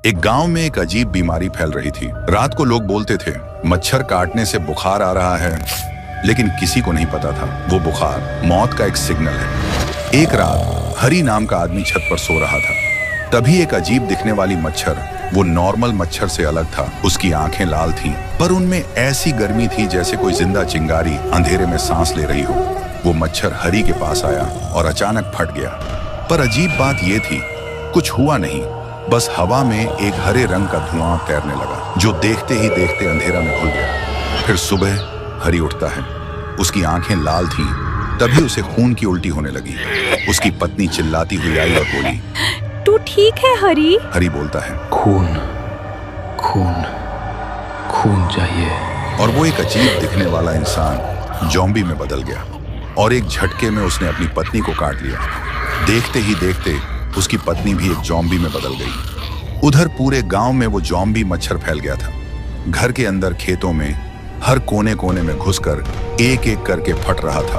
एक गांव में एक अजीब बीमारी फैल रही थी। रात को लोग बोलते थे मच्छर काटने से बुखार आ रहा है, लेकिन किसी को नहीं पता था वो बुखार मौत का एक सिग्नल है। एक रात हरी नाम का आदमी छत पर सो रहा था। तभी एक अजीब दिखने वाली मच्छर, वो नॉर्मल मच्छर से अलग था। उसकी आंखें लाल थीं, पर उनमें ऐसी गर्मी थी जैसे कोई जिंदा चिंगारी अंधेरे में सांस ले रही हो। वो मच्छर हरी के पास आया और अचानक फट गया। पर अजीब बात ये थी, कुछ हुआ नहीं, बस हवा में एक हरे रंग का धुआं तैरने लगा, जो देखते ही देखते अंधेरा में घुल गया। फिर सुबह हरी उठता है, उसकी आंखें लाल थीं। तभी उसे खून की उल्टी होने लगी। उसकी पत्नी चिल्लाती हुई आई और बोली, तू ठीक है हरी? हरी बोलता है, खून खून खून चाहिए। और वो एक अजीब दिखने वाला इंसान ज़ॉम्बी में बदल गया और एक झटके में उसने अपनी पत्नी को काट लिया। देखते ही देखते उसकी पत्नी भी एक ज़ॉम्बी में बदल गई। उधर पूरे गांव में वो ज़ॉम्बी मच्छर फैल गया था। घर के अंदर, खेतों में, हर कोने कोने में घुसकर एक एक करके फट रहा था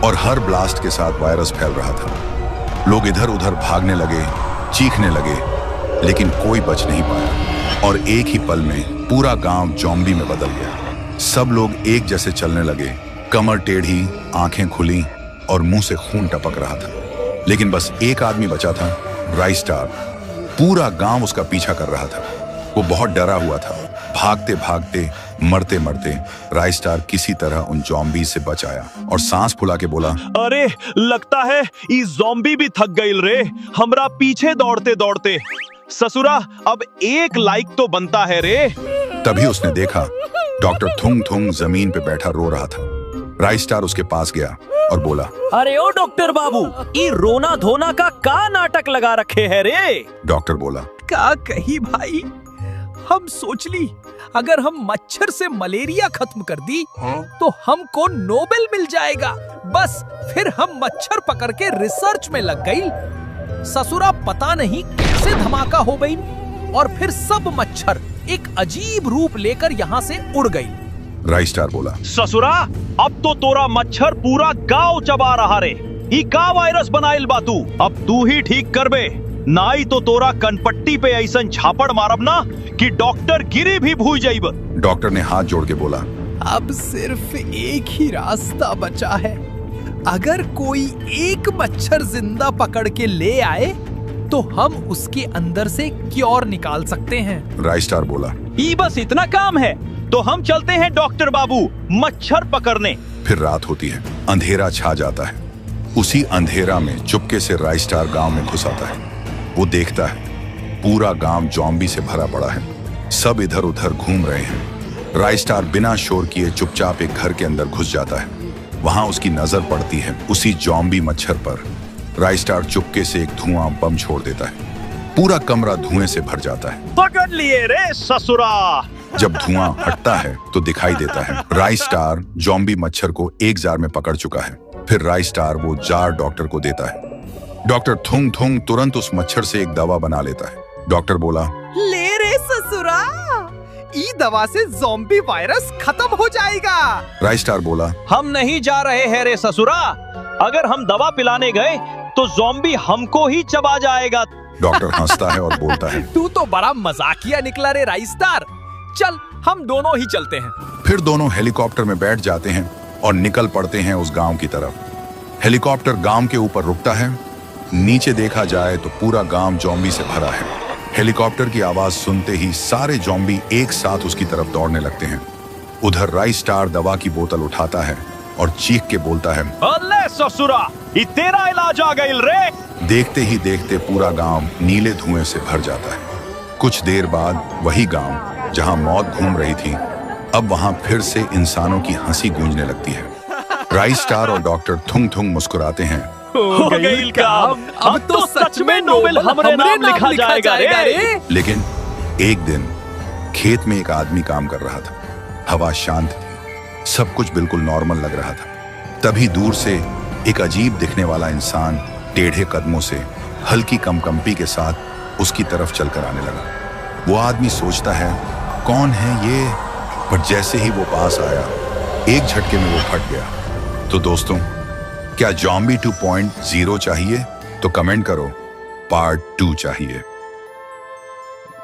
और हर ब्लास्ट के साथ वायरस फैल रहा था। लोग इधर उधर भागने लगे, चीखने लगे, लेकिन कोई बच नहीं पाया और एक ही पल में पूरा गांव ज़ॉम्बी में बदल गया। सब लोग एक जैसे चलने लगे, कमर टेढ़ी, आंखें खुली और मुंह से खून टपक रहा था। लेकिन बस एक आदमी बचा था, राइस्टार। पूरा गांव उसका पीछा कर रहा था। वो बहुत डरा हुआ था। भागते भागते, मरते मरते राइस्टार किसी तरह उन ज़ॉम्बी से बच आया और सांस फुला के बोला, अरे लगता है इस ज़ॉम्बी भी थक गई रे, हमरा पीछे दौड़ते दौड़ते। ससुरा अब एक लाइक तो बनता है रे। तभी उसने देखा डॉक्टर थुंग थुंग जमीन पे बैठा रो रहा था। राइस्टार उसके पास गया और बोला, अरे ओ डॉक्टर बाबू, ये रोना धोना का नाटक लगा रखे है रे। डॉक्टर बोला, का कही भाई, हम सोच ली अगर हम मच्छर से मलेरिया खत्म कर दी तो हमको नोबेल मिल जाएगा। बस फिर हम मच्छर पकड़ के रिसर्च में लग गई। ससुरा पता नहीं कैसे धमाका हो गई और फिर सब मच्छर एक अजीब रूप लेकर यहाँ से उड़ गई। राइस्टार बोला, ससुरा अब तो तोरा मच्छर पूरा गांव चबा रहा रे। ई का वायरस बनाइल बा तू, अब तू ही ठीक करबे, नाई तो तोरा कनपट्टी पे ऐसन झापड़ मारब ना कि डॉक्टर गिरी भी भूल जाइब। डॉक्टर ने हाथ जोड़ के बोला, अब सिर्फ एक ही रास्ता बचा है। अगर कोई एक मच्छर जिंदा पकड़ के ले आए तो हम उसके अंदर से क्योर निकाल सकते हैं। राइस्टार बोला, ई बस इतना काम है तो हम चलते हैं डॉक्टर बाबू मच्छर पकड़ने। फिर रात होती है, अंधेरा छा जाता है। उसी अंधेरा में चुपके से राइस्टार गांव में घुस आता है। वो देखता है पूरा गांव ज़ॉम्बी से भरा पड़ा है। सब इधर उधर घूम रहे हैं। राइस्टार बिना शोर किए चुपचाप एक घर के अंदर घुस जाता है। वहां उसकी नजर पड़ती है उसी ज़ॉम्बी मच्छर पर। राइस्टार चुपके से एक धुआं बम छोड़ देता है। पूरा कमरा धुएं से भर जाता है। पकड़ लिए रे ससुरा। जब धुआं हटता है तो दिखाई देता है राइस्टार ज़ॉम्बी मच्छर को एक जार में पकड़ चुका है। फिर राइस्टार वो जार डॉक्टर को देता है। डॉक्टर थुंग थुंग तुरंत उस मच्छर से एक दवा बना लेता है। डॉक्टर बोला, ले रे ससुरा, ई दवा से ज़ॉम्बी वायरस खत्म हो जाएगा। राइस्टार बोला, हम नहीं जा रहे हैं रे ससुरा, अगर हम दवा पिलाने गए तो ज़ॉम्बी हमको ही चबा जाएगा। डॉक्टर हंसता है और बोलता है, तू तो बड़ा मजाकिया निकला रे राइस्टार, चल हम दोनों ही चलते हैं। फिर दोनों हेलीकॉप्टर में बैठ जाते हैं और निकल पड़ते हैं उस गांव की तरफ। हेलीकॉप्टर गांव के ऊपर रुकता है। नीचे देखा जाए तो पूरा गांव ज़ॉम्बी से भरा है। हेलीकॉप्टर की आवाज सुनते ही सारे ज़ॉम्बी एक साथ उसकी तरफ दौड़ने लगते हैं। उधर राइस्टार दवा की बोतल उठाता है और चीख के बोलता है, अल्ले ससुरा, ये तेरा इलाज आ गइल रे। देखते ही देखते पूरा गांव नीले धुएं से भर जाता है। कुछ देर बाद वही गांव जहां मौत घूम रही थी, अब वहां फिर से इंसानों की हंसी गूंजने लगती है। राइस्टार और डॉक्टर थुंग थुंग मुस्कुराते हैं। हो गइल काम, अब तो सच में नोबेल हमरे नाम लिखा जाएगा रे। लेकिन एक दिन खेत में एक आदमी काम कर रहा था। हवा शांत थी, सब कुछ बिल्कुल नॉर्मल लग रहा था। तभी दूर से एक अजीब दिखने वाला इंसान टेढ़े कदमों से हल्की कंपकंपी के साथ उसकी तरफ चलकर आने लगा। वो आदमी सोचता है, कौन है ये? पर जैसे ही वो पास आया, एक झटके में वो फट गया। तो दोस्तों, क्या ज़ॉम्बी 2.0 चाहिए? तो कमेंट करो, पार्ट 2 चाहिए।